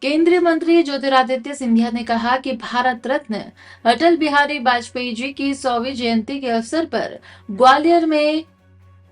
केंद्रीय मंत्री ज्योतिरादित्य सिंधिया ने कहा कि भारत रत्न अटल बिहारी वाजपेयी जी की 100वीं जयंती के अवसर पर ग्वालियर में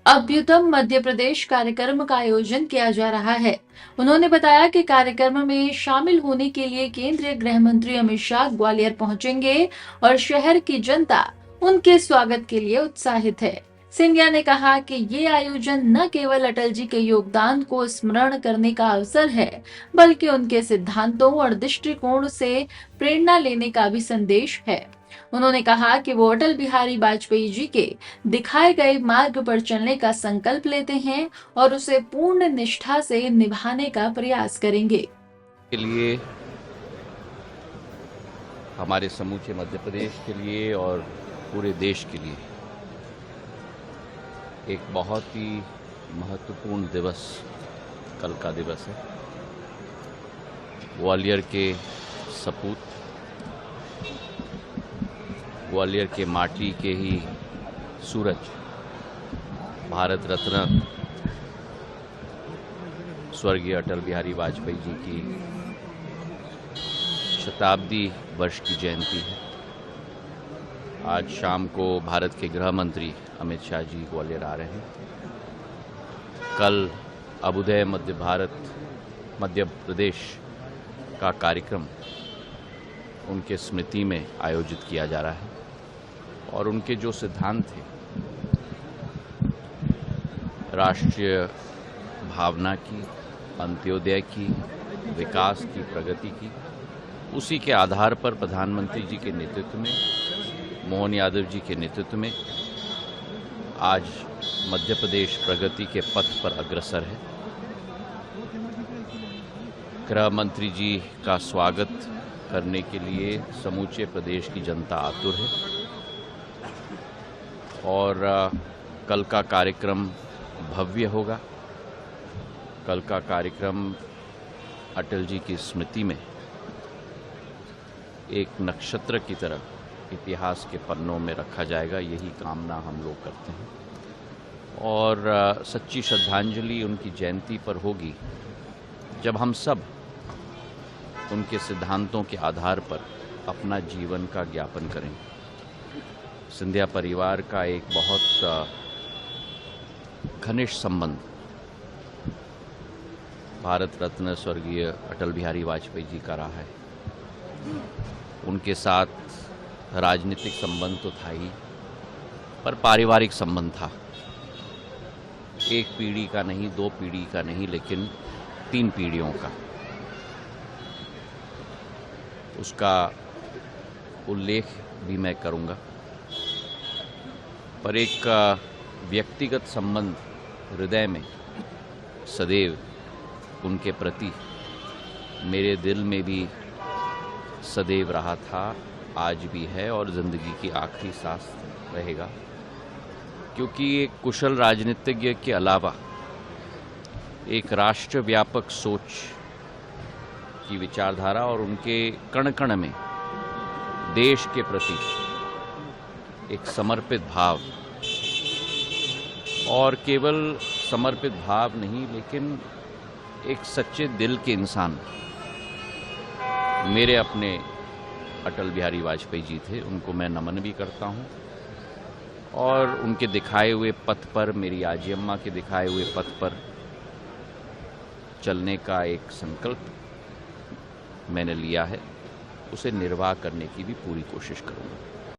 अभ्युदय मध्य प्रदेश कार्यक्रम का आयोजन किया जा रहा है। उन्होंने बताया कि कार्यक्रम में शामिल होने के लिए केंद्रीय गृह मंत्री अमित शाह ग्वालियर पहुंचेंगे और शहर की जनता उनके स्वागत के लिए उत्साहित है। सिंधिया ने कहा कि ये आयोजन न केवल अटल जी के योगदान को स्मरण करने का अवसर है, बल्कि उनके सिद्धांतों और दृष्टिकोण से प्रेरणा लेने का भी संदेश है। उन्होंने कहा कि वो अटल बिहारी वाजपेयी जी के दिखाए गए मार्ग पर चलने का संकल्प लेते हैं और उसे पूर्ण निष्ठा से निभाने का प्रयास करेंगे। के लिए हमारे समूचे मध्य प्रदेश के लिए और पूरे देश के लिए एक बहुत ही महत्वपूर्ण दिवस कल का दिवस है। ग्वालियर के सपूत, ग्वालियर के माटी के ही सूरज, भारत रत्न स्वर्गीय अटल बिहारी वाजपेयी जी की शताब्दी वर्ष की जयंती है। आज शाम को भारत के गृह मंत्री अमित शाह जी ग्वालियर आ रहे हैं। कल अभ्युदय मध्य प्रदेश का कार्यक्रम उनके स्मृति में आयोजित किया जा रहा है और उनके जो सिद्धांत थे राष्ट्रीय भावना की, अंत्योदय की, विकास की, प्रगति की, उसी के आधार पर प्रधानमंत्री जी के नेतृत्व में, मोहन यादव जी के नेतृत्व में आज मध्य प्रदेश प्रगति के पथ पर अग्रसर है। गृह मंत्री जी का स्वागत करने के लिए समूचे प्रदेश की जनता आतुर है और कल का कार्यक्रम भव्य होगा। कल का कार्यक्रम अटल जी की स्मृति में एक नक्षत्र की तरह इतिहास के पन्नों में रखा जाएगा, यही कामना हम लोग करते हैं। और सच्ची श्रद्धांजलि उनकी जयंती पर होगी जब हम सब उनके सिद्धांतों के आधार पर अपना जीवन का ज्ञापन करें। सिंधिया परिवार का एक बहुत घनिष्ठ संबंध भारत रत्न स्वर्गीय अटल बिहारी वाजपेयी जी का रहा है। उनके साथ राजनीतिक संबंध तो था ही, पर पारिवारिक संबंध था। एक पीढ़ी का नहीं, दो पीढ़ी का नहीं, लेकिन 3 पीढ़ियों का। उसका उल्लेख भी मैं करूंगा, पर एक व्यक्तिगत संबंध हृदय में सदैव उनके प्रति मेरे दिल में भी सदैव रहा था, आज भी है और ज़िंदगी की आखिरी सांस रहेगा। क्योंकि एक कुशल राजनीतिज्ञ के अलावा एक राष्ट्रव्यापक सोच की विचारधारा और उनके कण कण में देश के प्रति एक समर्पित भाव, और केवल समर्पित भाव नहीं लेकिन एक सच्चे दिल के इंसान मेरे अपने अटल बिहारी वाजपेयी जी थे। उनको मैं नमन भी करता हूं और उनके दिखाए हुए पथ पर, मेरी आजी अम्मा के दिखाए हुए पथ पर चलने का एक संकल्प मैंने लिया है। उसे निर्वाह करने की भी पूरी कोशिश करूंगा।